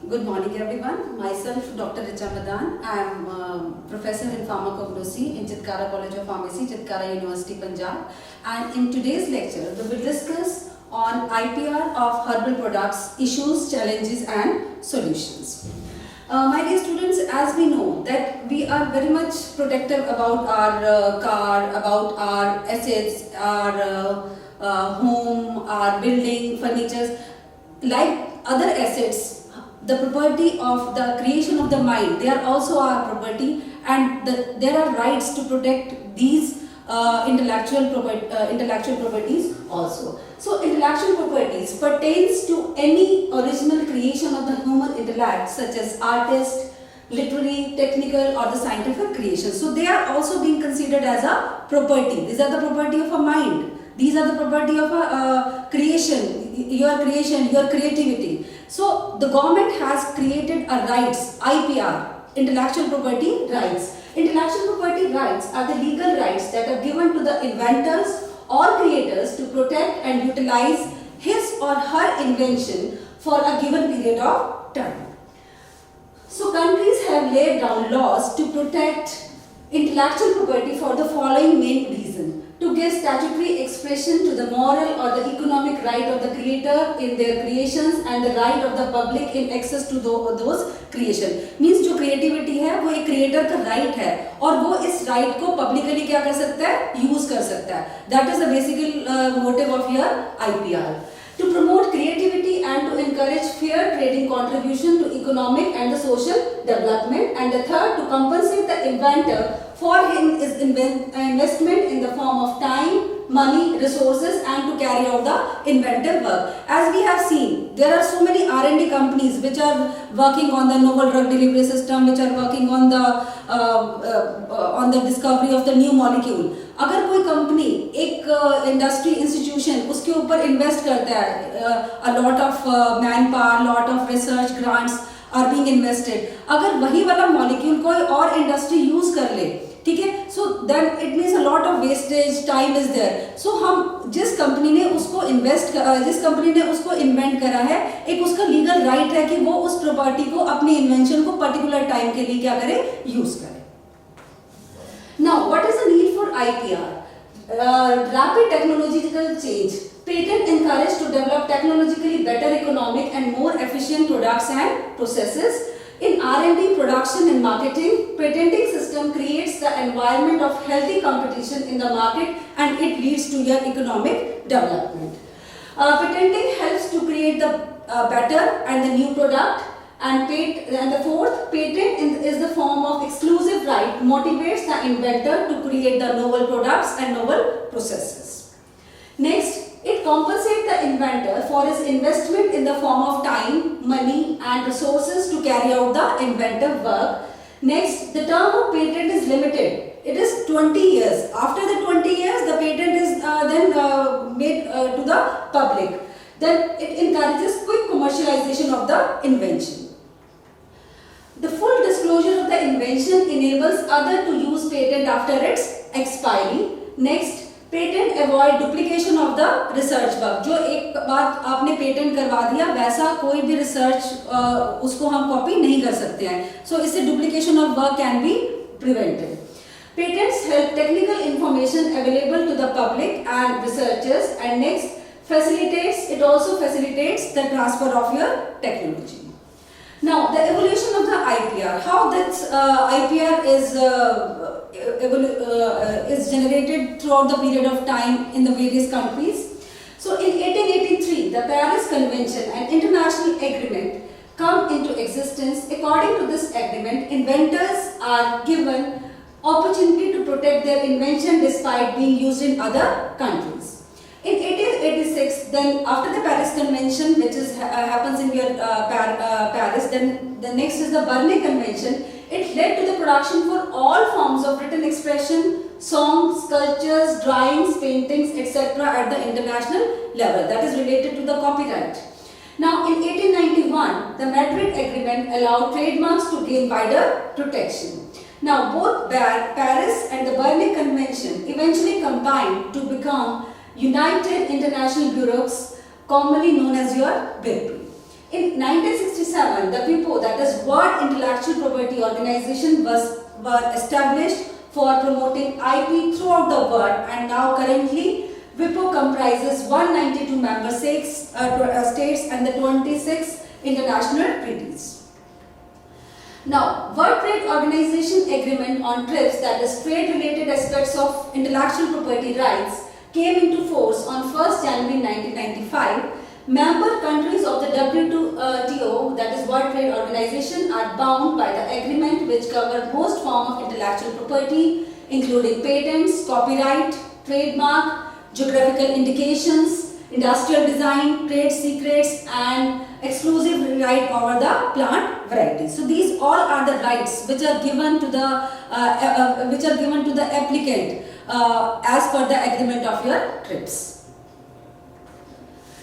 Good morning everyone. Myself Dr. Richa Madan. I am professor in pharmacognosy in Chitkara College of Pharmacy, Chitkara University, Punjab. And in today's lecture, we will discuss on IPR of herbal products, issues, challenges and solutions. My dear students, as we know that we are very much protective about our car, about our assets, our home, our building, furnitures, like other assets, the property of the creation of the mind, they are also our property, and there are rights to protect these intellectual properties also. So intellectual properties pertains to any original creation of the human intellect, such as artist, literary, technical or the scientific creation. So they are also being considered as a property. These are the property of a mind. These are the property of a creation, your creativity. So the government has created a rights, IPR, intellectual property rights. Intellectual property rights are the legal rights that are given to the inventors or creators to protect and utilize his or her invention for a given period of time. So countries have laid down laws to protect intellectual property for the following main reason: to give statutory expression to the moral or the economic right of the creator in their creations and the right of the public in access to those creation. Means जो creativity है वो एक creator का right है और वो इस right को publicly क्या कर सकता है, use कर सकता है. That is the basic motive of your IPR. To promote creativity and to encourage fair trading contribution to economic and the social development. And the third, to compensate the inventor for his investment in the form of time, money, resources and to carry out the inventive work. As we have seen, there are so many R&D companies which are working on the novel drug delivery system, which are working on the discovery of the new molecule. अगर कोई company एक industry institution उसके ऊपर invest करता है, a lot of manpower, lot of research grants are being invested, अगर वही वाला मॉलिक्यूल कोई और इंडस्ट्री यूज कर ले, ठीक है, so then it means a lot of wastage, time is there. So हम जिस कंपनी ने उसको इन्वेंट करा है, एक उसका लीगल राइट है कि वो उस प्रॉपर्टी को, अपनी इन्वेंशन को पर्टिकुलर टाइम के लिए क्या करे, यूज करे. Now, what is the need for IPR? Rapid technological change. Patent encouraged to develop technologically better, economic and more efficient products and processes. In R&D, production and marketing, patenting system creates the environment of healthy competition in the market and it leads to your economic development. Patenting helps to create the better and the new product. And the fourth, patent is the form of exclusive right, motivates the inventor to create the novel products and novel processes. Next, it compensates the inventor for his investment in the form of time, money and resources to carry out the inventive work. Next, the term of patent is limited. It is 20 years. After the 20 years, the patent is then made to the public. Then it encourages quick commercialization of the invention. The full disclosure of the invention enables others to use patent after its expiry. Next, patent avoid duplication of the research work. जो एक बात आपने patent करवा दिया, वैसा कोई भी research उसको हम कॉपी नहीं कर सकते हैं. So इससे duplication of work can be prevented. Patents help technical information available to the public and researchers. And next, it also facilitates the transfer of your technology. Now, the evolution of the IPR, how this IPR is generated throughout the period of time in the various countries. So, in 1883, the Paris Convention, an international agreement, come into existence. According to this agreement, inventors are given opportunity to protect their invention despite being used in other countries. In 1886, then after the Paris Convention, which happens in your Paris, then the next is the Berne Convention. It led to the production for all forms of written expression, songs, sculptures, drawings, paintings, etc. at the international level. That is related to the copyright. Now, in 1891, the Madrid Agreement allowed trademarks to gain wider protection. Now, both Paris and the Berne Convention eventually combined to become United International Bureaus, commonly known as your WIPO. In 1967, the WIPO, that is World Intellectual Property Organization, were established for promoting IP throughout the world, and now currently WIPO comprises 192 member states and the 26 international treaties. Now, World Trade Organization Agreement on TRIPS, that is trade-related aspects of intellectual property rights, came into force on 1st January 1995. Member countries of the WTO, that is World Trade Organization, are bound by the agreement which cover most forms of intellectual property, including patents, copyright, trademark, geographical indications, industrial design, trade secrets, and exclusive right over the plant varieties. So these all are the rights which are given to the applicant as per the agreement of your TRIPS.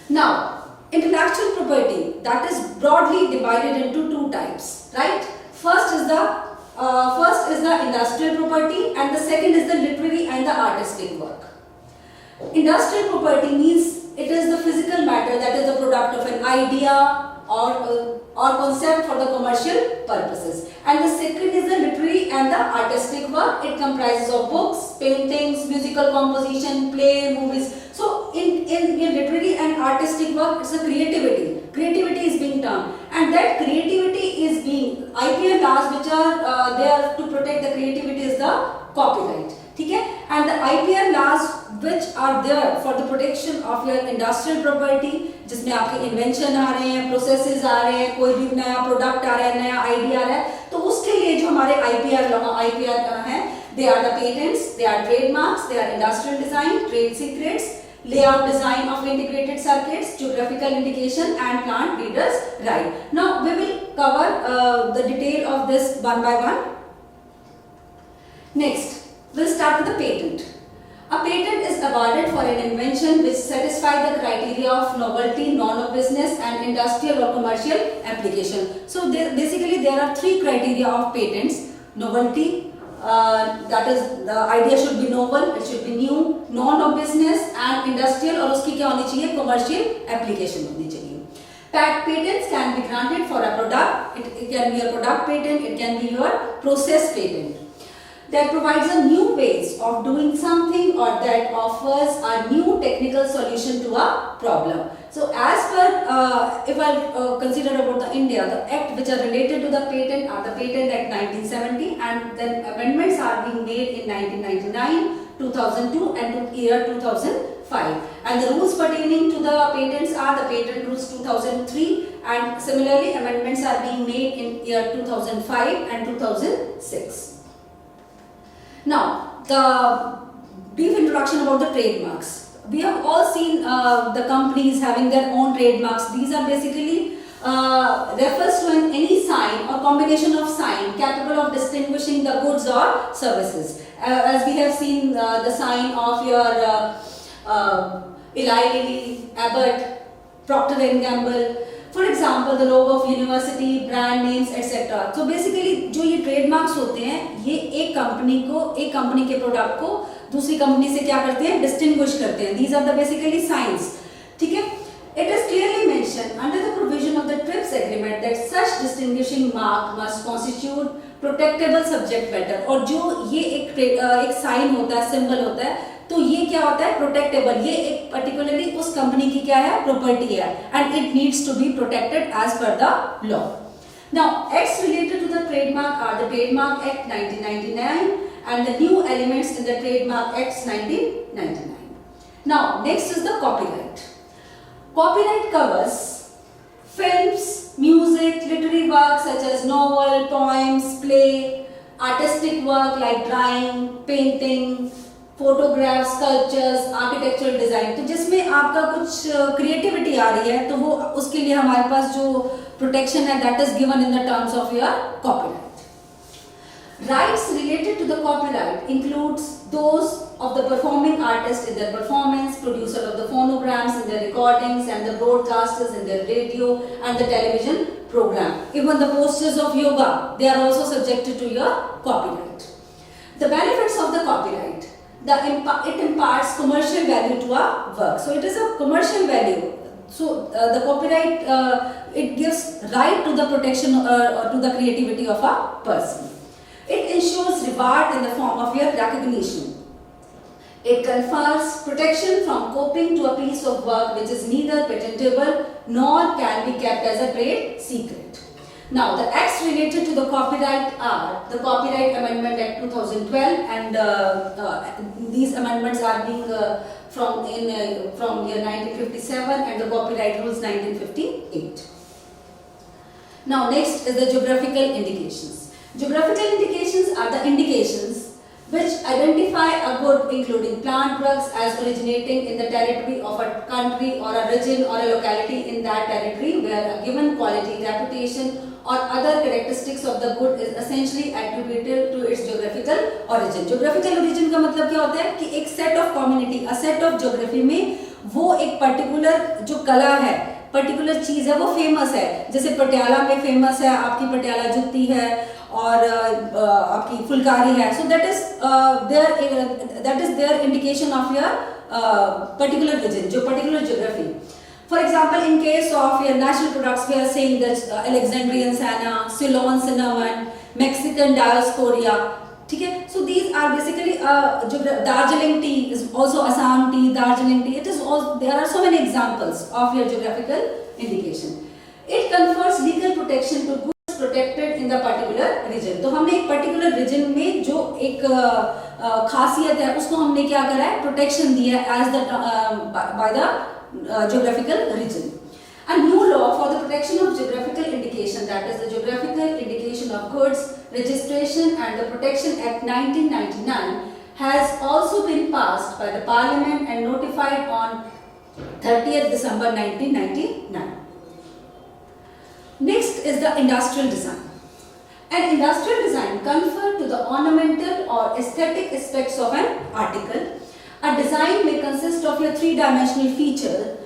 Now, intellectual property, that is broadly divided into two types, right? First is the industrial property, and the second is the literary and the artistic work. Industrial property means it is the physical matter, that is the product of an idea or concept for the commercial purposes. And the second is the literary and the artistic work. It comprises of books, paintings, musical composition, play, movies. So in literary and artistic work, it's a creativity. Creativity is being termed, and that creativity is being IPR laws which are there to protect the creativity is the copyright. Okay? And the IPR laws which are there for the protection of your industrial property, जिसमें आपके invention आ रहे हैं, processes आ रहे हैं, कोई भी नया product आ रहा है, नया idea आ रहा है, तो उसके लिए जो हमारे IPR हैं, they are the patents, they are trademarks, they are industrial design, trade secrets, layout design of integrated circuits, geographical indication, and plant breeders' right. Now we will cover the detail of this one by one. Next, we'll start with the patent. A patent is awarded for an invention which satisfies the criteria of novelty, non-business, and industrial or commercial application. So basically there are three criteria of patents: novelty, that is the idea should be novel, it should be new, non-business, and industrial, और उसकी क्या होनी चाहिए, commercial application होनी चाहिए. Patents can be granted for a product. It can be a product patent, it can be your process patent. That provides a new ways of doing something, or that offers a new technical solution to a problem. So as per, if I consider about the India, the act which are related to the patent are the Patent Act 1970, and then amendments are being made in 1999, 2002 and year 2005. And the rules pertaining to the patents are the Patent Rules 2003, and similarly amendments are being made in year 2005 and 2006. Now, the brief introduction about the trademarks. We have all seen the companies having their own trademarks. These are basically refers to any sign or combination of sign capable of distinguishing the goods or services. As we have seen the sign of your Eli Lilly, Abbott, Procter & Gamble. For example, the logo of university, brand names, etc. So basically, जो ये trademarks होते हैं, ये एक company के product को दूसरी company से क्या करते हैं, distinguish करते हैं. These are the basically signs. ठीक है? It is clearly mentioned under the provision of the TRIPS agreement that such distinguishing mark must constitute protectable subject matter. और जो ये एक sign होता है, symbol होता है, तो ये क्या होता है, प्रोटेक्टेबल. ये एक पर्टिकुलरली उस कंपनी की क्या है, प्रॉपर्टी है, and it needs to be protected as per the law. Now acts related to the trademark are the trademark act 1999 and the new elements in the trademark act 1999. Now next is the copyright. Copyright covers films, music, literary work such as novel, poems, play, artistic work like drawing, painting, photograph, sculptures, architectural design. तो जिसमें आपका कुछ creativity आ रही है, तो वो उसके लिए हमारे पास जो प्रोटेक्शन है that is given in the terms of your copyright. Rights related to the copyright includes those of the performing artist in their performance, producer of the phonograms in their recordings, and the broadcasters in their radio and the television program. Even the posters of yoga, they are also subjected to your copyright. The benefits of the copyright. It imparts commercial value to our work. So it is a commercial value. the copyright, it gives right to the protection or to the creativity of a person. It ensures reward in the form of your recognition. It confers protection from copying to a piece of work which is neither patentable nor can be kept as a trade secret. Now, the acts related to the copyright are the Copyright Amendment Act 2012, and these amendments are being from year 1957, and the Copyright Rules 1958. Now, next is the geographical indications. Geographical indications are the indications which identify a good, including plant drugs, as originating in the territory of a country or a region or a locality in that territory where a given quality, reputation or other characteristics of the good is essentially attributed to its geographical origin. Geographical origin का मतलब क्या होता है कि एक set of community, a set of geography में वो एक particular जो कला है, particular चीज़ है, वो famous है. जैसे पटियाला में famous है, आपकी पटियाला जुत्ती है और आपकी फुलकारी है. So that is their indication of your particular region, जो particular geography. For example, in case of your national products, we are saying that Alexandrian senna, Ceylon cinnamon, Mexican dioscorea. Okay? So these are basically Darjeeling tea is also Assam tea, Darjeeling tea. It is also, there are so many examples of your geographical indication. It confers legal protection to goods protected in the particular region. तो हमने एक particular region में जो एक खासियत है उसको हमने क्या करा है, protection दिया as the by the geographical region. A new law for the protection of geographical indication, that is the Geographical Indication of Goods, Registration and the Protection Act 1999, has also been passed by the Parliament and notified on 30th December 1999. Next is the industrial design. An industrial design confers to the ornamental or aesthetic aspects of an article. A design may consist of a three-dimensional feature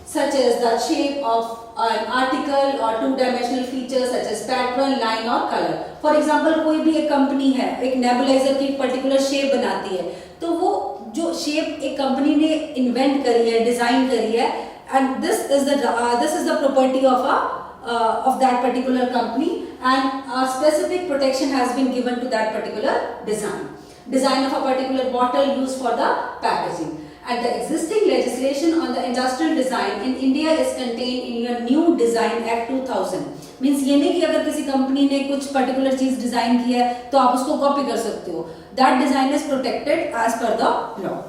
such as the shape of an article or two-dimensional features such as pattern, line or color. For example, कोई भी एक company है, एक nebuliser की particular shape बनाती है, तो वो जो शेप एक कंपनी ने इन्वेंट करी है, डिजाइन करी है, and this is the property of that particular company, and a specific protection has been given to that particular design of a particular bottle used for the packaging. And the existing legislation on the industrial design in India is contained in your new Design Act 2000. Means ये नहीं कि अगर किसी company ने कुछ particular चीज design की है तो आप उसको कॉपी कर सकते हो. That design is protected as per the law.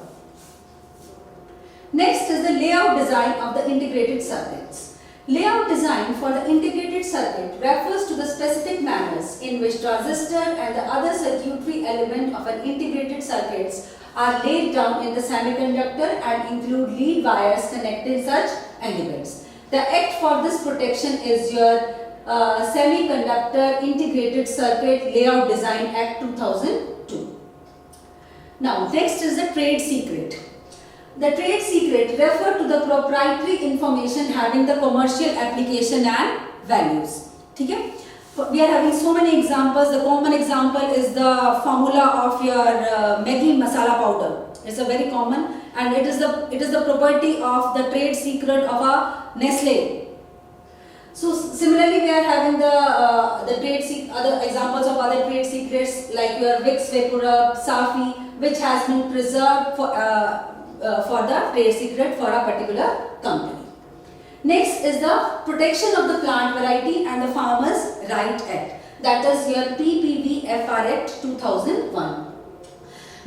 Next is the layout design of the integrated circuits. Layout design for the integrated circuit refers to the specific manners in which transistor and the other circuitry element of an integrated circuits are laid down in the semiconductor and include lead wires connecting such elements. The act for this protection is your Semiconductor Integrated Circuit Layout Design Act 2002. Now, next is the trade secret. The trade secret refers to the proprietary information having the commercial application and values. Okay? We are having so many examples. The common example is the formula of your Maggi masala powder. It's a very common, and it is the property of the trade secret of a Nestle. So similarly, we are having the other examples of other trade secrets like your Vicks VapoRub, Safi, which has been preserved for the trade secret for a particular company. Next is the Protection of the Plant Variety and the Farmers' Right Act, that is your PPVFR Act 2001.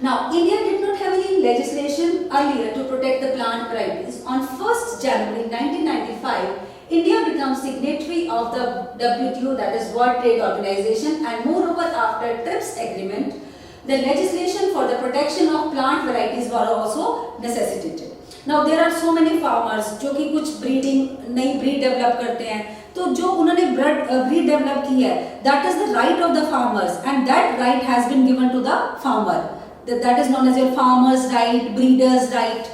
Now, India did not have any legislation earlier to protect the plant varieties. On 1st January 1995, India becomes signatory of the WTO, that is World Trade Organization, and moreover after TRIPS agreement, the legislation for the protection of plant varieties were also necessitated. Now there are so many farmers जो कि कुछ breeding नई breed develop करते हैं, तो जो उन्होंने breed develop की है, that is the right of the farmers, and that right has been given to the farmer. That is known as your farmer's right, breeder's right.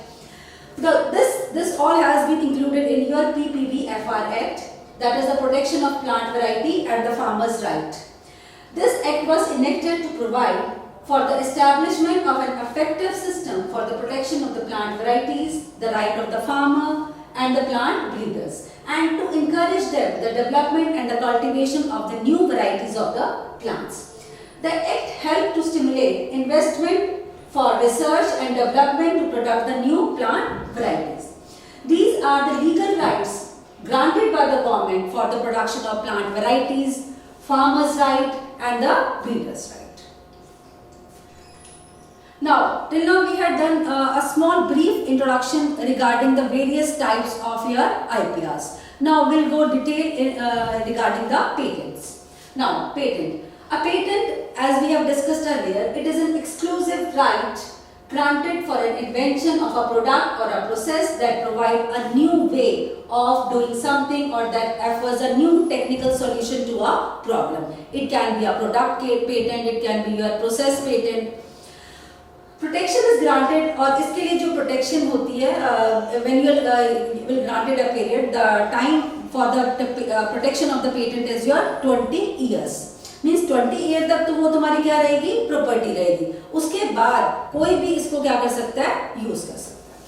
This all has been included in your PPVFR Act, that is the Protection of Plant Variety and the Farmer's Right. This act was enacted to provide for the establishment of an effective system for the protection of the plant varieties, the right of the farmer, and the plant breeders, and to encourage them the development and the cultivation of the new varieties of the plants. The Act helped to stimulate investment for research and development to produce the new plant varieties. These are the legal rights granted by the government for the production of plant varieties, farmers' right and the breeders' right. Now, till now we had done a small brief introduction regarding the various types of your IPRs. Now we'll go detail regarding the patents. Now, patent. A patent, as we have discussed earlier, it is an exclusive right granted for an invention of a product or a process that provide a new way of doing something or that offers a new technical solution to a problem. It can be a product patent, it can be your process patent. Protection is granted, और इसके लिए जो protection होती है, when you will granted a period, the time for the protection of the patent is your 20 years. Means 20 year तक तो वो तुम्हारी क्या रहेगी, प्रॉपर्टी रहेगी. उसके बाद कोई भी इसको क्या कर सकता है, यूज कर सकता है.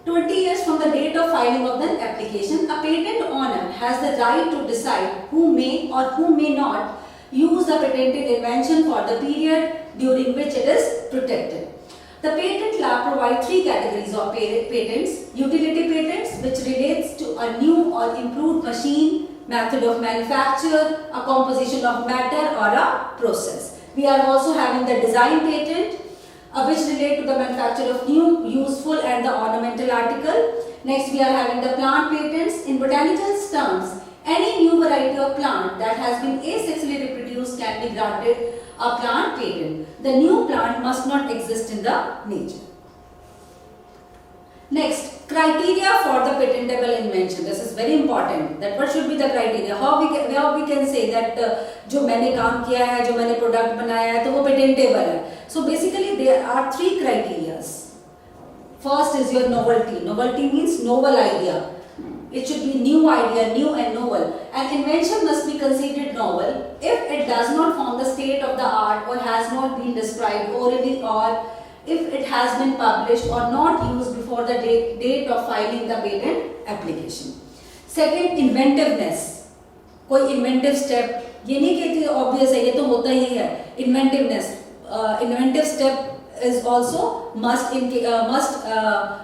20 years from the date of filing of the application, a patent owner has the right to decide who may or who may not use the patented invention for the period during which it is protected. The patent law provides three categories of patents: utility patents, which relates to a new or improved machine, method of manufacture, a composition of matter or a process. We are also having the design patent, which relate to the manufacture of new, useful and the ornamental article. Next we are having the plant patents. In botanical terms, any new variety of plant that has been asexually reproduced can be granted a plant patent. The new plant must not exist in the nature. Next, criteria for the patentable invention. This is very important. That what should be the criteria? How we can say that जो मैंने काम किया है, जो मैंने product बनाया है, तो वो patentable है. So basically there are three criterias. First is your novelty. Novelty means novel idea. It should be new idea, new and novel. An invention must be considered novel if it does not form the state of the art or has not been described orally, or if it has been published or not used before the date of filing the patent application. Second, inventiveness. कोई inventive step, ये नहीं कहती obvious है, ये तो होता ही है. Inventiveness. Inventive step is also must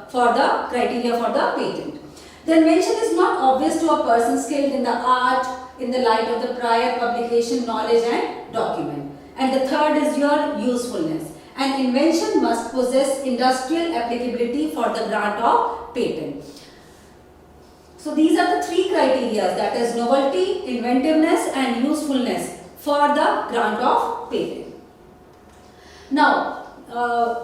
for the criteria for the patent. The invention is not obvious to a person skilled in the art in the light of the prior publication, knowledge and document. And the third is your usefulness. An invention must possess industrial applicability for the grant of patent. So these are the three criteria, that is novelty, inventiveness and usefulness for the grant of patent. Now,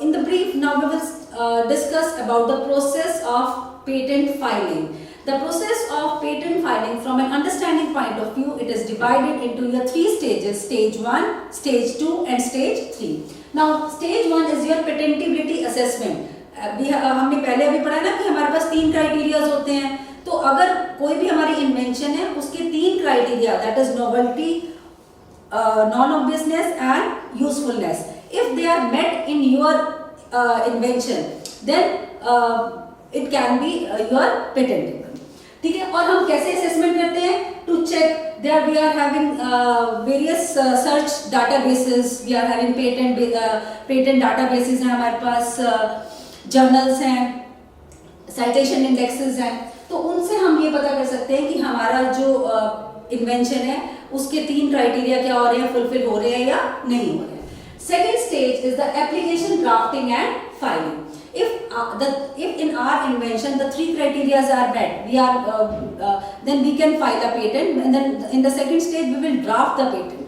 in the brief, now we will discuss about the process of patent filing. The process of patent filing, from an understanding point of view, it is divided into your three stages: stage 1, stage 2 and stage 3. Now stage 1 is your patentability assessment. हमने पहले अभी पढ़ा ना कि हमारे पास तीन criterias होते हैं. तो अगर कोई भी हमारी इन्वेंशन है, उसके तीन criteria, that is novelty, non obviousness and usefulness, if they are met in your invention, then it can be your patentable. ठीक है. और हम कैसे assessment करते हैं? To check there we are having various search databases. We are having patent databases हैं हमारे पास, journals हैं, citation indexes हैं. तो उनसे हम ये पता कर सकते हैं कि हमारा जो invention है उसके तीन criteria क्या हो रहे हैं, fulfill हो रहे हैं या नहीं हो रहे हैं. Second stage is the application drafting and filing. If in our invention the three criteria are met, then we can file a patent, and then in the second stage we will draft the patent.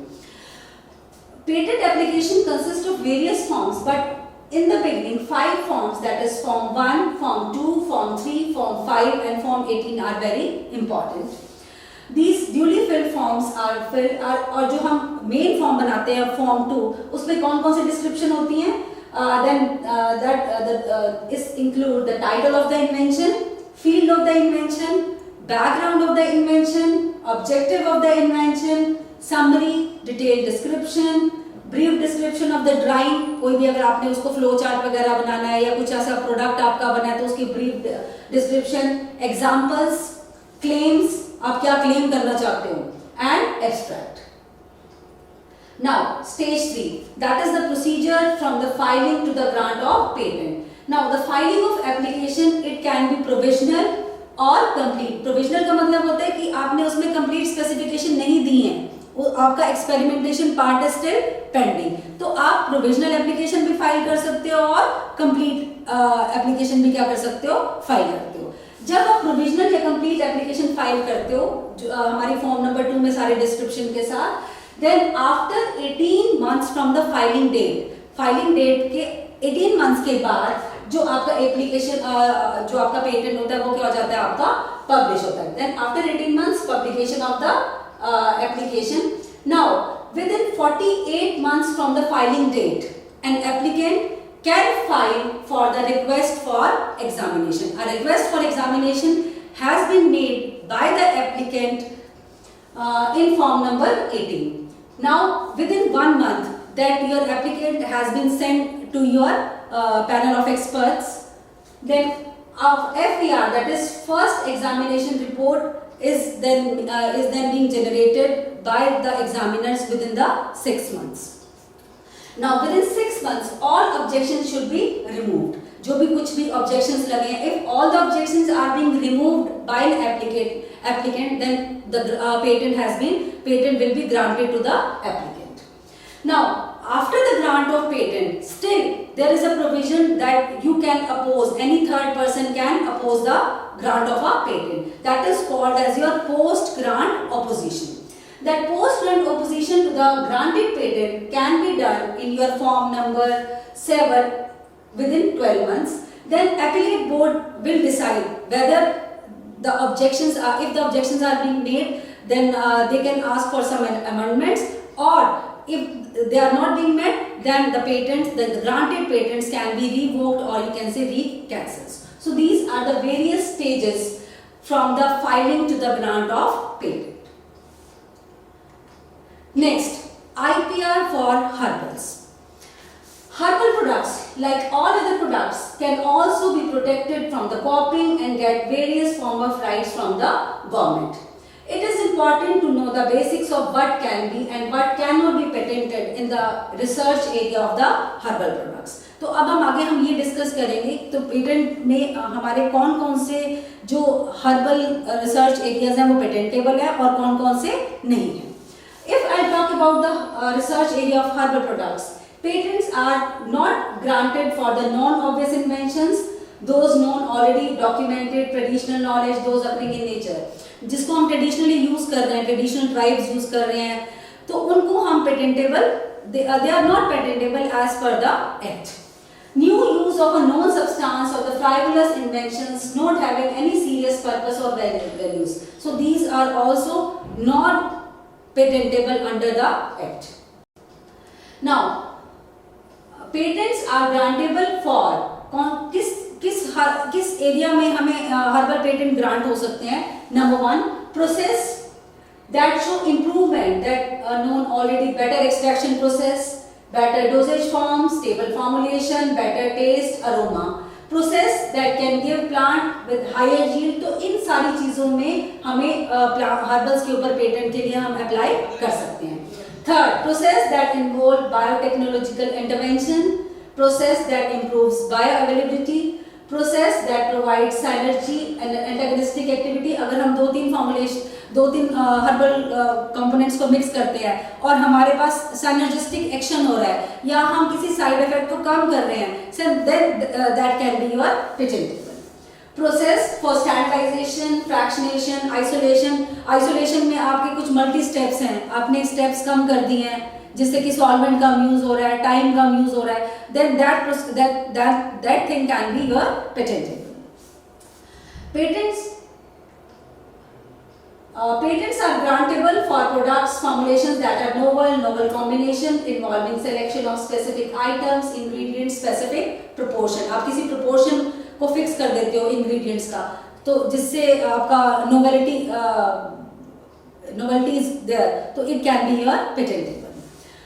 Patent application consists of various forms, but in the beginning 5 forms, that is form 1, form 2, form 3, form 5 and form 18 are very important. These duly filled forms are filled, और जो हम main form बनाते हैं form 2, उसमें कौन कौन सी description होती हैं? Is include the title of the invention, field of the invention, background of the invention, objective of the invention, summary, detailed description, brief description of the drawing, कोई भी अगर आपने उसको फ्लो चार्ट वगैरह बनाना है या कुछ ऐसा प्रोडक्ट आपका बना है तो उसकी ब्रीफ डिस्क्रिप्शन, एग्जांपल्स, क्लेम्स, आप क्या क्लेम करना चाहते हो, and abstract. Now, stage 3, that is the procedure from the filing to the grant of patent. Now, the filing of application, it can be provisional or complete. Provisional का मतलब होता है कि आपने उसमें complete specification नहीं दी है, वो आपका experimentation part is still pending. तो आप provisional application भी file कर सकते हो और complete application भी क्या कर सकते हो, file करते हो. जब आप प्रोविजनल या कंप्लीट एप्लीकेशन फाइल करते हो, जो हमारी फॉर्म नंबर 2 में सारे डिस्क्रिप्शन के साथ, then after 18 months from the filing date के 18 months के बाद जो आपका एप्लीकेशन जो आपका पेटेंट होता है वो क्या हो जाता है, आपका पब्लिश होता है. then after 18 months publication of the application. Now within 48 months from the filing date an applicant can file for the request for examination. A request for examination has been made by the applicant in form number 18. Now within 1 month that your applicant has been sent to your panel of experts, then FER, that is first examination report is then being generated by the examiners within the 6 months. Now within 6 months all objections should be removed. जो भी कुछ भी objections लगे हैं, if all the objections are being removed by an applicant, then the patent will be granted to the applicant. Now after the grant of patent, still there is a provision that you can oppose, any third person can oppose the grant of a patent. That is called as your post grant opposition. That post-grant opposition to the granted patent can be done in your form number 7 within 12 months. Then appellate board will decide whether the objections are, if the objections are being made, then they can ask for some amendments, or if they are not being met, then the granted patents can be revoked, or you can say re-cancelled. So these are the various stages from the filing to the grant of patent. Next, IPR for herbals. Herbal products, like all other products, can also be protected from the copying and get various form of rights from the government. It is important to know the basics of what can be and what cannot be patented in the research area of the herbal products. तो अब आगे हम ये discuss करेंगे तो patent में हमारे कौन कौन से जो हर्बल रिसर्च एरियाज हैं वो पेटेंटेबल है और कौन कौन से नहीं है. If I talk about the research area of herbal products, patents are not granted for the non-obvious inventions, those known already documented, traditional knowledge, those occurring in nature. जिसको हम traditionally use कर रहे हैं, traditional tribes use कर रहे हैं, तो उनको हम patentable, they are not patentable as per the act. New use of a known substance or the frivolous inventions not having any serious purpose or values. So these are also not patentable under the act. Now patents are grantable for किस area में हमें herbal patent grant हो सकते हैं. Number 1, process that show improvement that are known already, better extraction process, better dosage form, stable formulation, better taste, aroma, process that can give plant with higher yield. तो इन सारी चीजों में हमें herbals के ऊपर पेटेंट के लिए हम अप्लाई कर सकते हैं. Third, process that involve biotechnological intervention, process that improves bioavailability, process that provides synergy and antagonistic activity. अगर हम दो तीन हर्बल कंपोनेंट्स को मिक्स करते हैं और हमारे पास साइनर्जिस्टिक एक्शन हो रहा है या हम किसी साइड इफेक्ट को कम कर रहे हैं, so that can be your patentable. Process for standardisation, fractionation, isolation में आपके कुछ मल्टी स्टेप्स हैं, आपने स्टेप्स कम कर दिए हैं जिससे कि सॉल्वेंट कम यूज हो रहा है, टाइम कम यूज हो रहा है, then that thing can be your patentable. Patents are grantable for products, formulations that are novel combination involving selection of specific items, ingredients, specific proportion. आप किसी proportion को fix कर देते हो ingredients का, तो जिससे आपका novelty is there, तो it can be your patentable.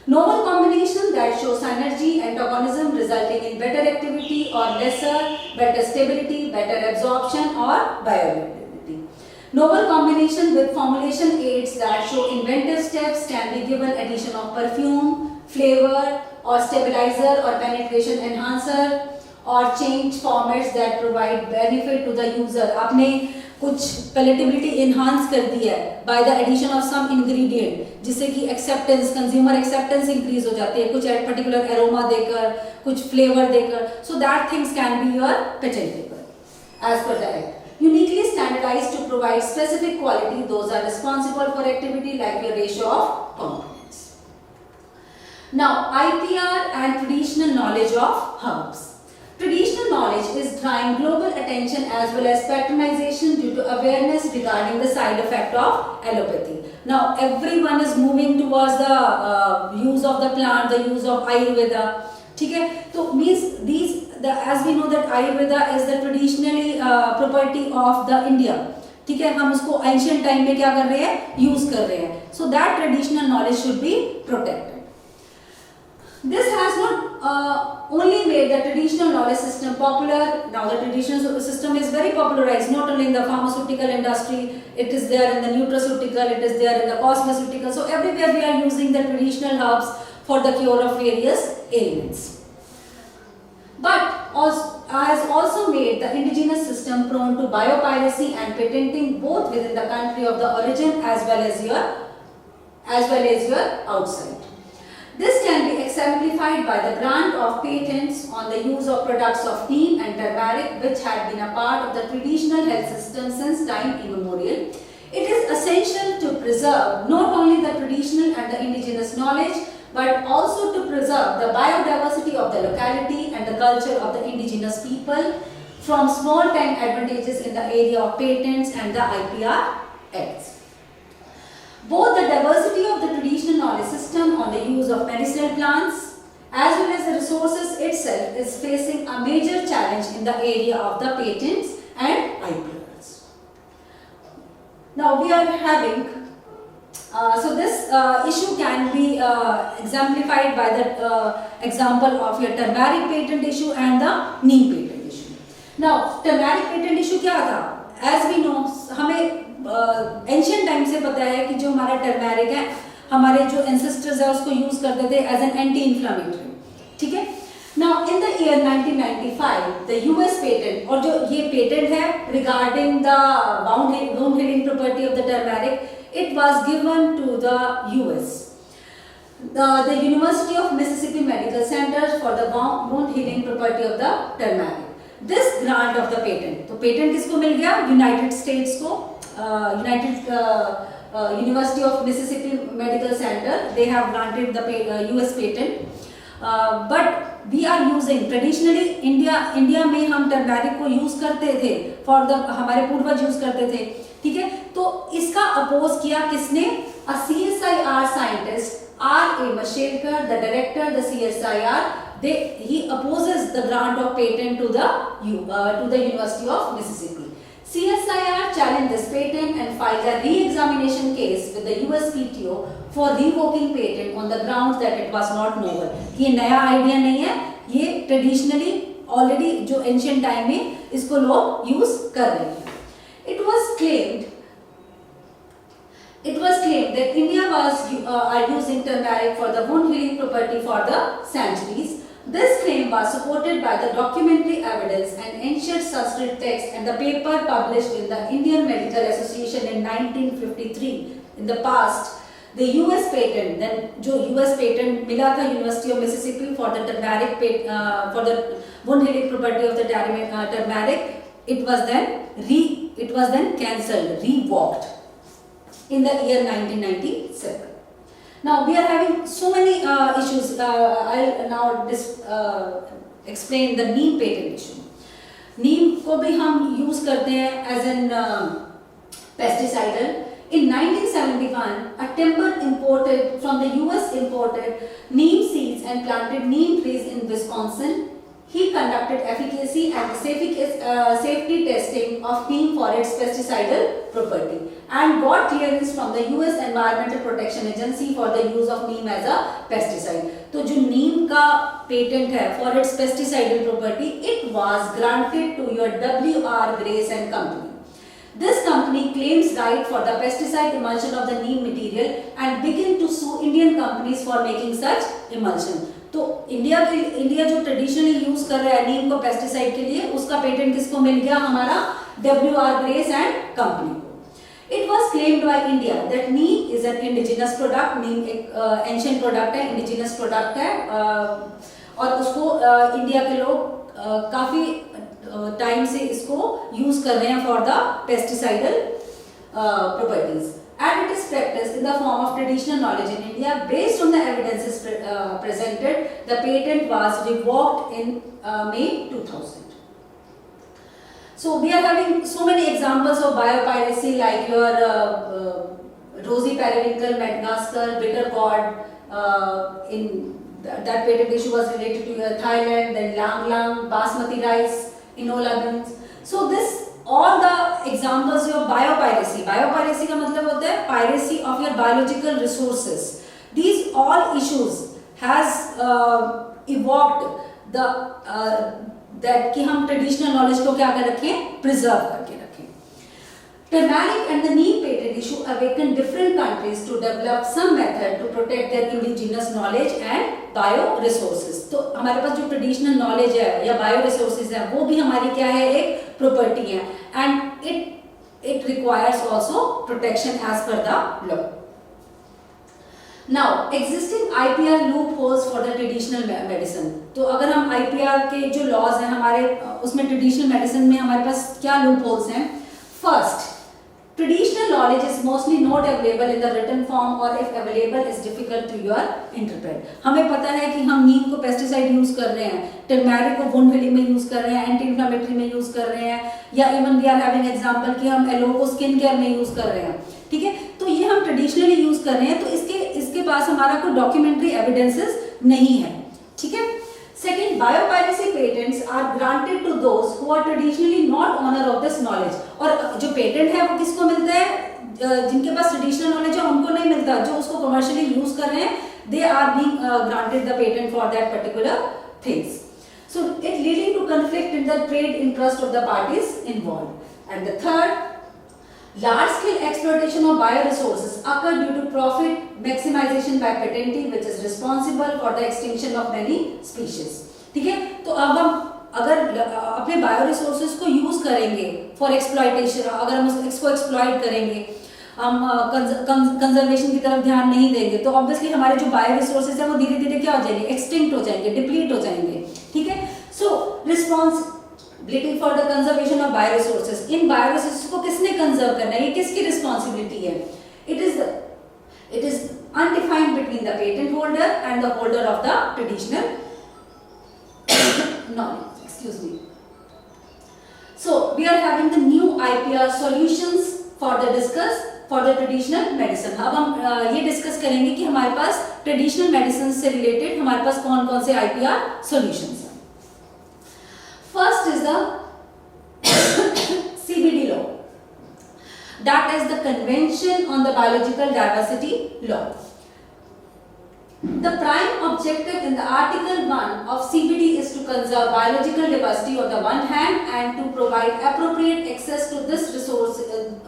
Novel combination that show synergy, antagonism resulting in better activity or lesser, better stability, better absorption or bioavailability. Novel combination with formulation aids that show inventive steps can be given addition of perfume, flavor or stabilizer or penetration enhancer or change formats that provide benefit to the user. आपने कुछ palatability enhance कर दी है by the addition of some ingredient जिससे कि acceptance, consumer acceptance increase हो जाती है, कुछ particular aroma देकर, कुछ flavor देकर, so that things can be your patentable as per the act. Uniquely standardized to provide specific quality, those are responsible for activity like your ratio of components. Now, IPR and traditional knowledge of herbs. Traditional knowledge is drawing global attention as well as patronization due to awareness regarding the side effect of allopathy. Now, everyone is moving towards the use of the plant, the use of Ayurveda. ठीक है, तो means as we know that Ayurveda is the traditionally property of the India. ठीक है, हम उसको ancient time में क्या कर रहे हैं, use कर रहे हैं. So that traditional knowledge should be protected. This has not only made the traditional knowledge system popular. Now the traditional system is very popularized not only in the pharmaceutical industry, it is there in the nutraceutical, it is there in the cosmeceutical. So everywhere we are using the traditional herbs for the cure of various ailments. But has also made the indigenous system prone to biopiracy and patenting both within the country of the origin as well as your outside. This can be exemplified by the grant of patents on the use of products of neem and turmeric, which had been a part of the traditional health system since time immemorial. It is essential to preserve not only the traditional and the indigenous knowledge, but also to preserve the biodiversity of the locality and the culture of the indigenous people from small-time advantages in the area of patents and the IPR acts. Both the diversity of the traditional knowledge system on the use of medicinal plants as well as the resources itself is facing a major challenge in the area of the patents and IPRs. Now we are having, so this issue can be exemplified by the example of your turmeric patent issue and the neem patent issue. Now turmeric patent issue क्या था? As we know, हमें ancient time से पता है कि जो हमारा turmeric है, हमारे जो एंसेस्टर्स है उसको यूज करते थे एज एन एंटी इन्फ्लेमेटरी. ठीक है, now in the year 1995 the US patent, और जो ये पेटेंट है regarding the wound healing property of the turmeric, it was given to the US, the University of Mississippi Medical Center for the wound healing property of the turmeric. This grant of the patent, तो patent किसको मिल गया? United states को. University of Mississippi Medical Center, they have granted the US patent. But we are using traditionally India में हम turmeric को use करते थे for the, हमारे पूर्वज यूज करते थे. ठीक है, तो इसका अपोज किया किसने? A CSIR scientist R.A. Mashelkar, the director, the CSIR, he opposes the grant of patent to the University of Mississippi. CSIR challenged this patent and filed a re-examination case with the USPTO for revoking patent on the grounds that it was not novel. ये नया idea नहीं है, ये traditionally already जो ancient time में इसको लोग use कर रहे हैं. It was claimed that India was using turmeric for the wound healing property for the centuries. This claim was supported by the documentary evidence and ancient Sanskrit text and the paper published in the Indian Medical Association in 1953. In the past, the US patent, then जो US patent मिला था University of Mississippi for the turmeric for the wound healing property of the turmeric, it was then cancelled, revoked in the year 1997. Now we are having so many issues. I'll now explain the neem patent issue. Neem को भी हम use करते हैं as an pesticidal. In 1971, a timber from the US imported neem seeds and planted neem trees in Wisconsin. he conducted efficacy and safety testing of neem for its pesticidal property and got clearance from the US Environmental Protection Agency for the use of neem as a pesticide. तो जो नीम का patent है for its pesticidal property, it was granted to your W.R. Grace and Company. This company claims right for the pesticide emulsion of the neem material and begin to sue Indian companies for making such emulsion. तो India जो traditionally use कर रहा है नीम को pesticide के लिए, उसका patent किसको मिल गया? हमारा W.R. Grace and Company को। It was claimed by India that neem is an indigenous product. नीम एक एंशिएंट प्रोडक्ट है, इंडिजिनस प्रोडक्ट है, और उसको इंडिया के लोग काफी टाइम से इसको यूज कर रहे हैं for the pesticidal properties, and it is practiced in the form of traditional knowledge in India. Based on the evidences presented, the patent was revoked in May 2000. So we are having so many examples of biopiracy like your rosy periwinkle, Madagascar, bitter gourd. In that patent issue was related to Thailand, then lang lang, basmati rice, enola beans. So this all the examples of biopiracy. Biopiracy का मतलब होता है piracy of your biological resources. These all issues has evoked the that कि हम traditional knowledge को क्या कर रखें, preserve करके रखें. Turmeric and the neem patent issue awakened different countries to develop some method to protect their indigenous knowledge and bio-resources. तो हमारे पास जो traditional knowledge है या bio-resources है, वो भी हमारी क्या है, एक property है, and it requires also protection as per the law. Now, existing IPR loopholes for the traditional medicine. तो अगर हम IPR के जो laws हैं हमारे, उसमें traditional medicine में हमारे पास क्या loopholes हैं? First, traditional knowledge is mostly not available in the written form, or if available is difficult to your interpret. हमें पता है कि हम नीम को पेस्टिसाइड यूज कर रहे हैं, टर्मेरिक को वुंड हीलिंग में यूज कर रहे हैं, एंटी इन्फ्लेमेटरी में यूज कर रहे हैं, या even we are having example कि हम एलो को स्किन केयर में यूज कर रहे हैं, ठीक है। तो ये हम ट्रेडिशनली यूज कर रहे हैं, तो इसके पास हमारा कोई डॉक्यूमेंट्री एविडेंसेस नहीं है, ठीक है। Second, biopiracy patents are granted to those who are traditionally not owner of this knowledge. और जो पेटेंट है वो किसको मिलता है? जिनके पास ट्रेडिशनल नॉलेज है उनको नहीं मिलता, जो उसको कमर्शियली यूज कर रहे हैं, they are being granted the patent for that particular things. So it leading to conflict in the trade interest of the parties involved. And the third, large-scale exploitation of bioresources occur due to profit maximization by patentee, which is responsible for the extinction of many species. ठीक है, तो अब हम अगर अपने बायोरिसोर्सेज को use करेंगे for exploitation, अगर हम इसको एक्सप्लॉइट करेंगे, हम कंजर्वेशन की तरफ ध्यान नहीं देंगे, तो ऑब्वियसली हमारे जो बायोरिसोर्सेज है वो धीरे धीरे क्या हो जाएंगे, एक्सटिंक्ट हो जाएंगे, डिप्लीट हो जाएंगे, ठीक है। So responsibility for the conservation of bioresources, इन बायोरिसोर्सेज को किसने कंजर्व करना है, ये किसकी रिस्पॉन्सिबिलिटी है? It is undefined between the patent holder and the holder of the traditional knowledge. Excuse me. So we are having the new IPR solutions for the traditional medicine. अब हम ये डिस्कस करेंगे कि हमारे पास ट्रेडिशनल मेडिसिन से related हमारे पास कौन कौन से IPR solutions हैं. First is the CBD law. That is the Convention on the Biological Diversity Law. The prime objective in the Article 1 of CBD is to conserve biological diversity on the one hand and to provide appropriate access to this resource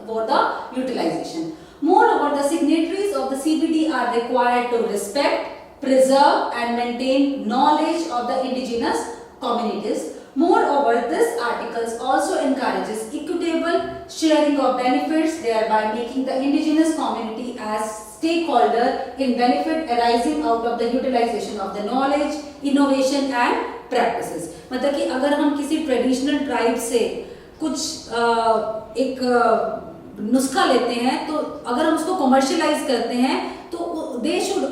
for the utilization. Moreover, the signatories of the CBD are required to respect, preserve and maintain knowledge of the indigenous communities. Moreover, this article also encourages equitable sharing of benefits, thereby making the indigenous community as stakeholder in benefit arising out of the utilization of the knowledge, innovation and practices. मतलब कि अगर हम किसी traditional tribe से कुछ एक नुस्खा लेते हैं, तो अगर हम उसको कमर्शियलाइज करते हैं, तो they should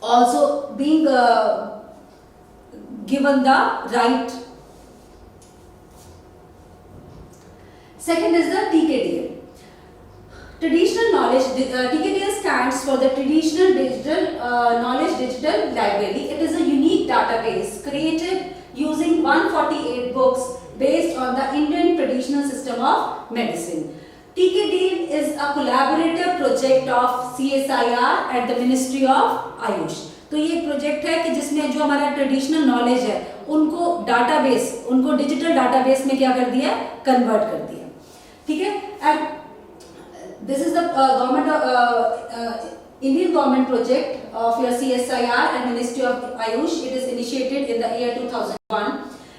also being given the right. Second is the TKDL. Traditional knowledge, TKDL stands for the Traditional Digital Knowledge Digital Library. It is a unique database created using 148 books based on the Indian traditional system of medicine. TK Deal is a collaborative project of CSIR and the Ministry of Ayush. तो ये एक project है कि जिसमें जो हमारा traditional knowledge है उनको डाटाबेस, उनको डिजिटल डाटाबेस में क्या कर दिया, कन्वर्ट कर दिया. ठीक है. And this is the government Indian government project of your CSIR and Ministry of Ayush. It is initiated in the year 2001.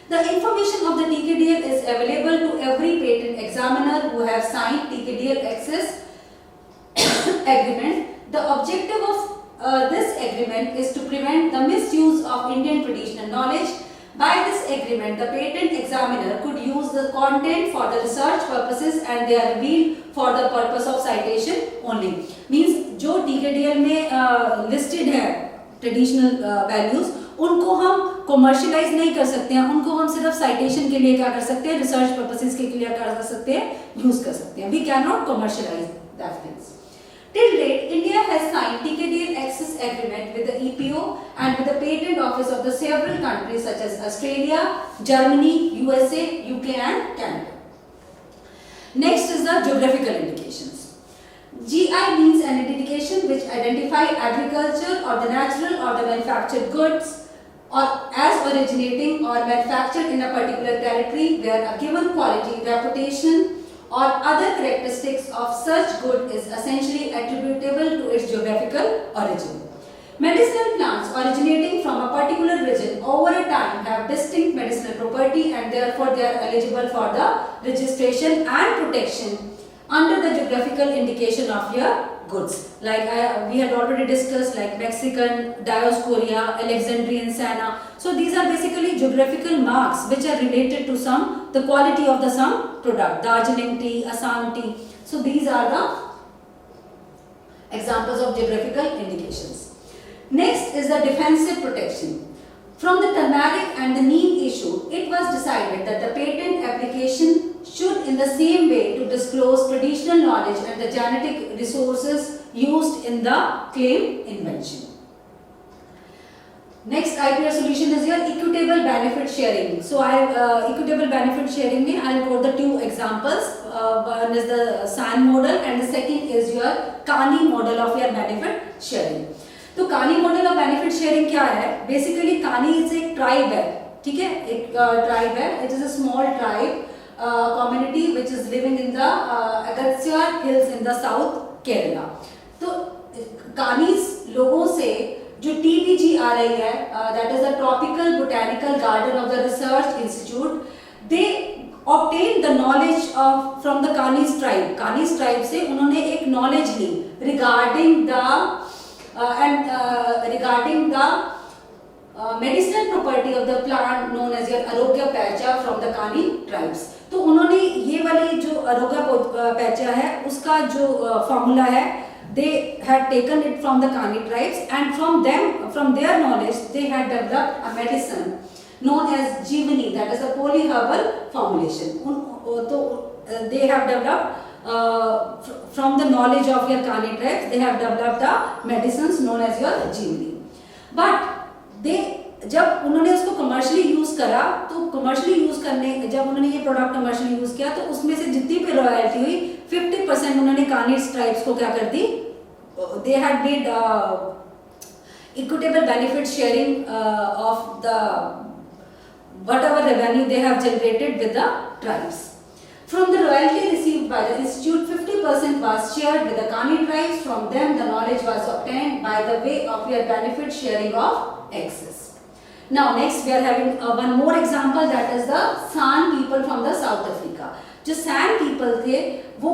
The information of the TKDL is available to every patent examiner who have signed TKDL access agreement. The objective of this agreement is to prevent the misuse of Indian traditional knowledge. By this agreement, the patent examiner could use the content for the research purposes and they are revealed for the purpose of citation only. Means जो TKDL में listed है traditional values, उनको हम commercialise नहीं कर सकते हैं, उनको हम सिर्फ साइटेशन के लिए क्या कर सकते हैं, रिसर्च पर्पसेस के लिए क्या कर सकते हैं, यूज कर सकते हैं. We can not commercialise that things. Till date, India has signed TKDL access agreement with the EPO and with the patent office of the several countries such as Australia, Germany, USA, UK and Canada. Next is the geographical indications. GI means an indication which identify agriculture or the natural or the manufactured goods or as originating or manufactured in a particular territory where a given quality, reputation or other characteristics of such good is essentially attributable to its geographical origin. Medicinal plants originating from a particular region over a time have distinct medicinal property and therefore they are eligible for the registration and protection under the geographical indication of your goods. Like we had already discussed, like Mexican, Dioscorea, Alexandrian Senna. So these are basically geographical marks which are related to the quality of the some product. Darjeeling tea, Assam tea. So these are the examples of geographical indications. Next is the defensive protection. From the turmeric and the neem issue, it was decided that the patent application should in the same way to disclose traditional knowledge and the genetic resources used in the claimed invention. Next IPR solution is your equitable benefit sharing. So equitable benefit sharing में I'll quote the two examples. One is the SAN model and the second is your Kani model of your benefit sharing. तो कानी model of benefit sharing क्या है? Basically कानी is एक tribe है, ठीक है, एक ट्राइब है. It is a small tribe community which is living in the Agastya hills in the south Kerala. तो कानीज लोगों से जो TBG आ रही है, that is the tropical botanical garden of the research institute, they obtain the knowledge from the Kanis tribe. Kanis tribe से उन्होंने एक knowledge Lee regarding the medicinal property of the plant known as your Arogya Pacha from the Kani tribes. तो उन्होंने ये वाली जो Arogya Pacha है उसका जो फॉर्मूला है, they had taken it from the Kani tribes and from their knowledge they had developed a medicine known as Jeevani, that is a polyherbal formulation. तो they have developed from the knowledge of your Kani tribes, they have developed the medicines known as your Jeevani. But जब उन्होंने उसको commercially use करा, तो commercially use करने जब उन्होंने ये प्रोडक्ट कमर्शियली यूज किया तो उसमें से जितनी भी रॉयल्टी हुई 50% उन्होंने कानी ट्राइब्स को क्या कर दी, they had made equitable benefit sharing of the whatever revenue they have generated with the tribes. From the royalty received by the institute, 50% was shared with the Kani tribes. From them, the knowledge was obtained by the way of your benefit sharing of access. Now, next we are having one more example, that is the San people from the South Africa. जो San people थे, वो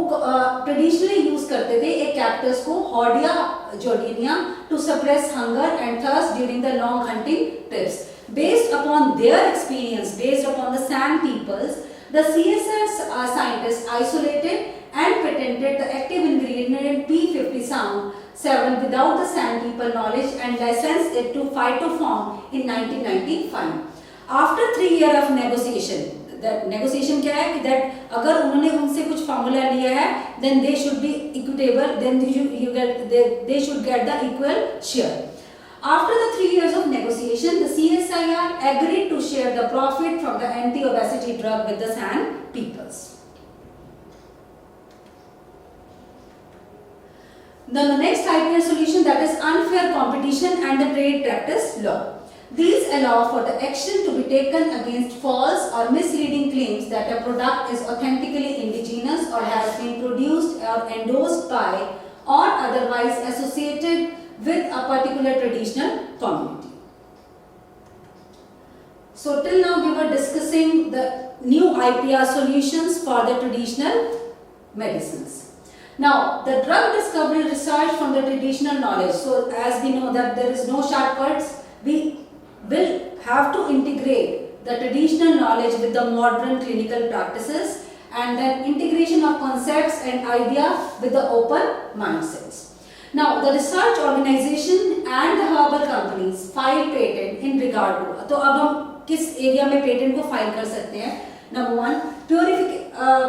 traditionally use करते थे एक cactus को Hordia jordania to suppress hunger and thirst during the long hunting trips. Based upon their experience, based upon the San peoples, the CSIR scientists isolated and patented the active ingredient P57 without the San people knowledge and licensed it to Phytoform in 1995. After 3 years of negotiation, that negotiation क्या है कि that अगर उन्होंने उनसे कुछ formula लिया है, then they should be equitable, then they should get the equal share. After the 3 years of negotiation, the CSIR agreed to share the profit from the anti-obesity drug with the San peoples. Then the next IPR solution, that is unfair competition and the trade practice law. These allow for the action to be taken against false or misleading claims that a product is authentically indigenous or has been produced or endorsed by or otherwise associated with a particular traditional community. So till now we were discussing the new IPR solutions for the traditional medicines. Now the drug discovery research from the traditional knowledge. So as we know that there is no shortcuts, we will have to integrate the traditional knowledge with the modern clinical practices, and then integration of concepts and ideas with the open mindsets. Now the research organization and the herbal companies file patent in regard to, तो अब हम किस area में patent को file कर सकते हैं? Number 1,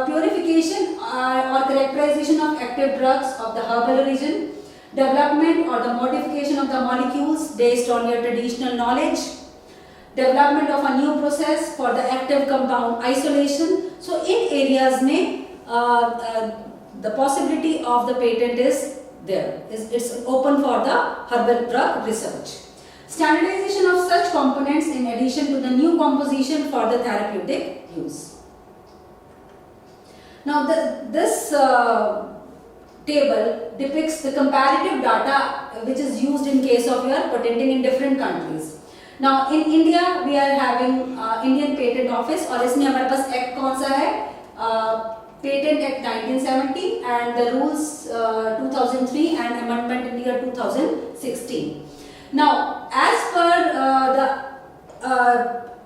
purification or characterization of active drugs of the herbal origin, development or the modification of the molecules based on your traditional knowledge, development of a new process for the active compound isolation. So in areas में the possibility of the patent is there. It's open for the herbal drug research. Standardization of such components in addition to the new composition for the therapeutic use. Now this table depicts the comparative data which is used in case of your patenting in different countries. Now in India we are having Indian Patent Office, और इसमें हमारे पास act कौन सा है? Patent Act 1970 and the rules 2003 and amendment in year 2016. Now as per the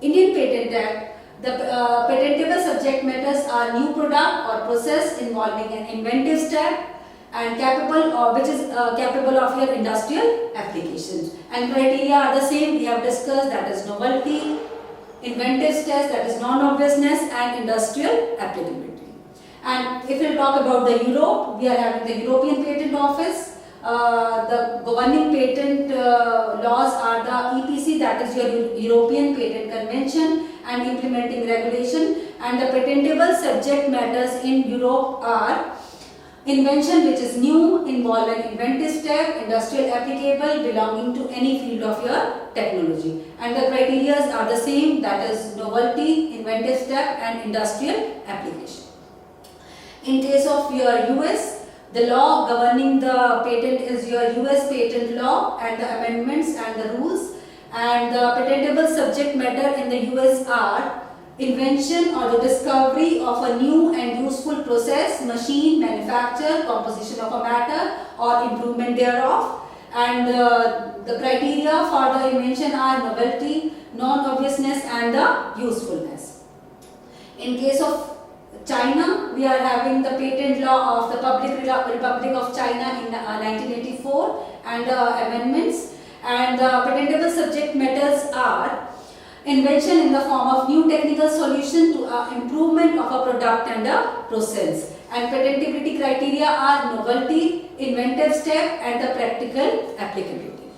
Indian Patent Act, the patentable subject matters are new product or process involving an inventive step and capable of which is capable of your industrial applications, and criteria are the same we have discussed, that is novelty, inventive step, that is non-obviousness, and industrial applicability. And if we talk about the Europe, we are having the European Patent Office. The governing patent laws are the EPC, that is your European Patent Convention and implementing regulation, and the patentable subject matters in Europe are invention which is new, involve an inventive step, industrial applicable, belonging to any field of your technology, and the criteria are the same, that is novelty, inventive step, and industrial application. In case of your US, the law governing the patent is your US patent law and the amendments and the rules, and the patentable subject matter in the US are invention or the discovery of a new and useful process, machine, manufacture, composition of a matter or improvement thereof, and the criteria for the invention are novelty, non-obviousness, and the usefulness. In case of China, we are having the patent law of the Republic of China in 1984 and amendments, and the patentable subject matters are invention in the form of new technical solution to improvement of a product and a process, and patentability criteria are novelty, inventive step, and the practical applicability.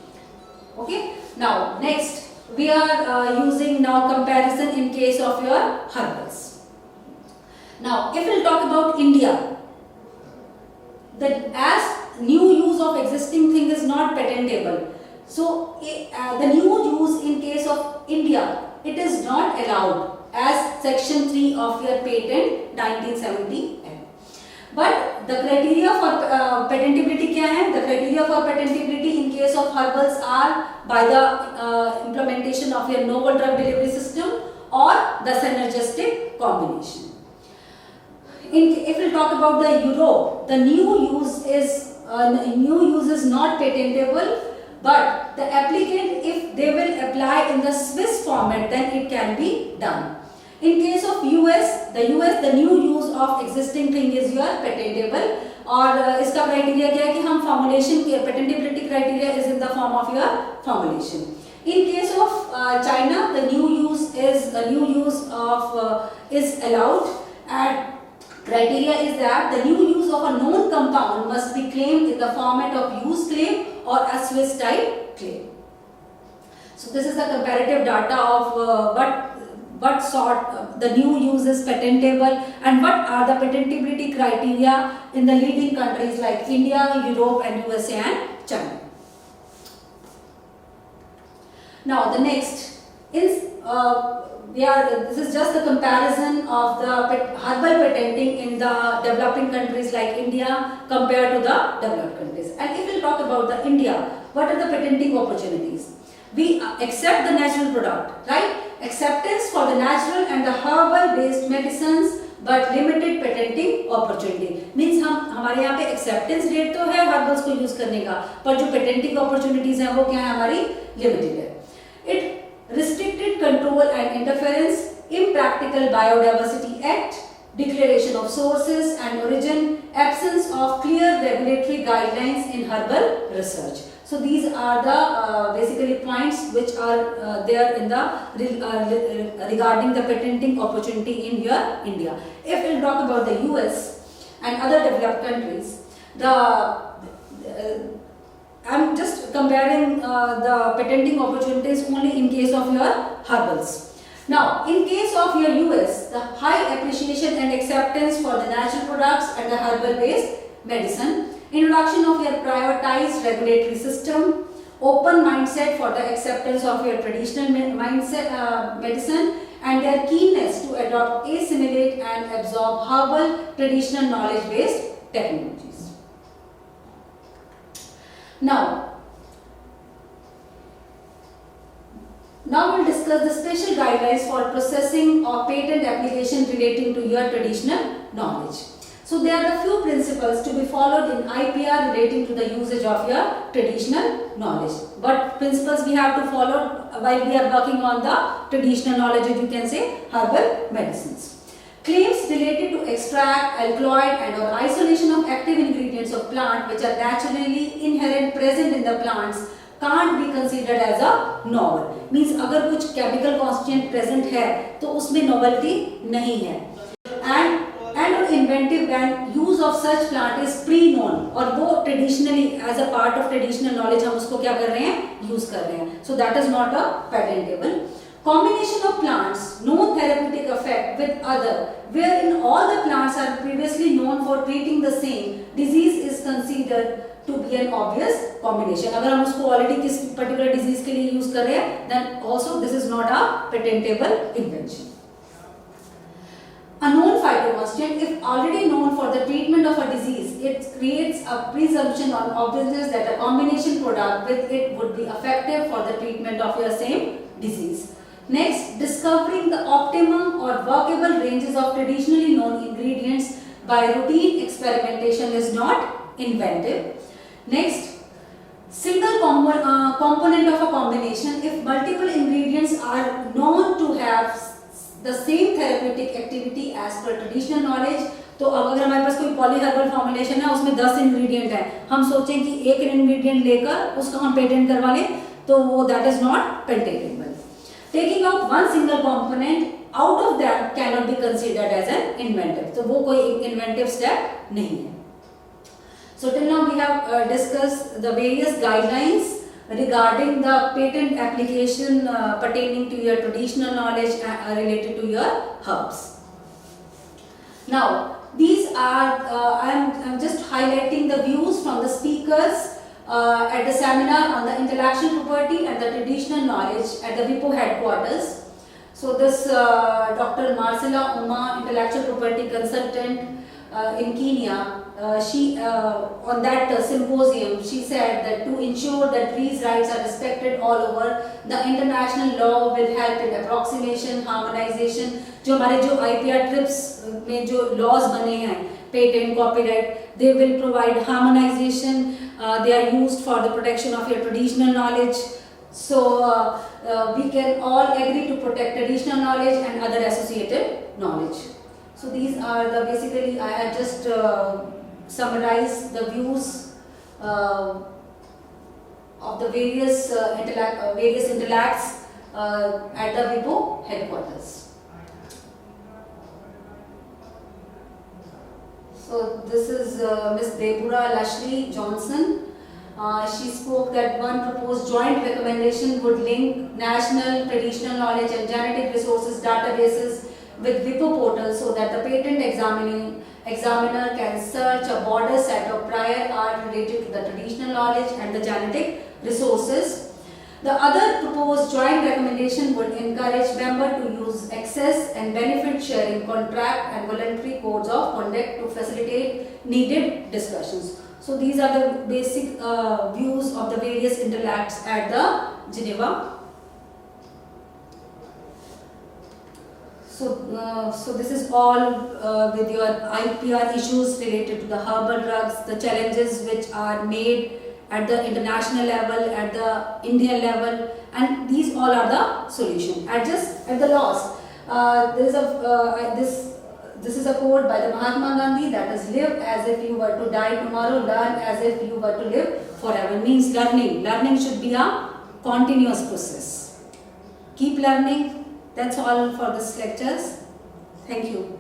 Okay. Now next we are using now comparison in case of your herbals. Now, if we will talk about India, that as new use of existing thing is not patentable, so the new use in case of India, it is not allowed as section 3 of your patent 1970 Act. But the criteria for patentability क्या है? The criteria for patentability in case of herbals are by the implementation of your novel drug delivery system or the synergistic combination. If we talk about the Europe, the new use is not patentable, but the applicant, if they will apply in the Swiss format, then it can be done. In case of US, the new use of existing thing is your patentable, और इसका criteria क्या है कि हम formulation के patentability criteria is in the form of your formulation. In case of China, the new use is allowed, and criteria is that the new use of a known compound must be claimed in the format of use claim or a Swiss type claim. So this is the comparative data of what sort the new use is patentable and what are the patentability criteria in the leading countries like India, Europe and USA and China. Now the next is this is just the comparison of the herbal patenting in the developing countries like India compared to the developed countries. And if we talk about the India, what are the patenting opportunities? We accept the natural product, right? Acceptance for the natural and the herbal based medicines but limited patenting opportunity. Means हमारे यहाँ पे acceptance rate तो है herbals को use करने का, पर जो patenting opportunities हैं वो क्या है हमारी limited है. It restricted control and interference, impractical biodiversity act, declaration of sources and origin, absence of clear regulatory guidelines in herbal research. So these are the basically points which are there in the regarding the patenting opportunity in your India. If we talk about the US and other developed countries, I'm just comparing the patenting opportunities only in case of your herbals. Now, in case of your US, the high appreciation and acceptance for the natural products and the herbal-based medicine, introduction of your prioritized regulatory system, open mindset for the acceptance of your traditional medicine, and their keenness to adopt, assimilate, and absorb herbal traditional knowledge-based technologies. Now we'll discuss the special guidelines for processing of patent application relating to your traditional knowledge. So there are a few principles to be followed in IPR relating to the usage of your traditional knowledge. What principles we have to follow while we are working on the traditional knowledge, if you can say herbal medicines. Claims related to extract, alkaloid and or isolation of active ingredients of plant which are naturally inherent present in the plants can't be considered as a novel. Means अगर कुछ chemical constituent present है तो उसमें novelty नहीं है. And inventive when use of such plant is pre-known और वो traditionally as a part of traditional knowledge हम उसको क्या कर रहे हैं use कर रहे हैं. So that is not a patentable. Combination of plants, no therapeutic effect with other, wherein all the plants are previously known for treating the same disease is considered to be an obvious combination. अगर हम उसको already किस particular disease के लिए use कर रहे हैं, then also this is not a patentable invention. A known phytoconstituent, if already known for the treatment of a disease, it creates a presumption on obviousness that a combination product with it would be effective for the treatment of your same disease. Next, discovering the optimum or workable ranges of traditionally known ingredients by routine experimentation is not inventive. Next, single component of a combination, if multiple ingredients are known to have the same therapeutic activity as per traditional knowledge, तो अब अगर हमारे पास कोई polyherbal formulation है उसमें 10 ingredient है, हम सोचें कि एक इंग्रेडिएंट लेकर उसका हम पेटेंट करवा लें तो वो that is not patentable. Taking out one single component out of that cannot be considered as an inventive. तो वो कोई inventive step नहीं है. So till now we have discussed the various guidelines regarding the patent application pertaining to your traditional knowledge related to your herbs. Now these are I'm just highlighting the views from the speakers at the seminar on the intellectual property and the traditional knowledge at the WIPO headquarters. So this Dr. Marcela Uma, intellectual property consultant in Kenya, she on that symposium she said that to ensure that these rights are respected all over, the international law will help in approximation, harmonization. जो हमारे जो IPR TRIPS में जो laws बने हैं, patent, copyright, they will provide harmonization. They are used for the protection of your traditional knowledge. So we can all agree to protect traditional knowledge and other associated knowledge. So these are the basically I had just summarized the views of the various intellects at the WIPO headquarters. So this is Ms. Deborah Lashley Johnson. She spoke that one proposed joint recommendation would link national traditional knowledge and genetic resources databases with WIPO portal so that the patent examiner can search a broader set of prior art related to the traditional knowledge and the genetic resources. The other proposed joint recommendation would encourage members to use access and benefit sharing contract and voluntary codes of conduct to facilitate needed discussions. So these are the basic views of the various interacts at the Geneva. So this is all with your IPR issues related to the herbal drugs, the challenges which are made at the international level, at the Indian level, and these all are the solution. At the last, there is this is a quote by the Mahatma Gandhi, that is, live as if you were to die tomorrow, learn as if you were to live forever. Means learning should be a continuous process. Keep learning. That's all for this lectures. Thank you.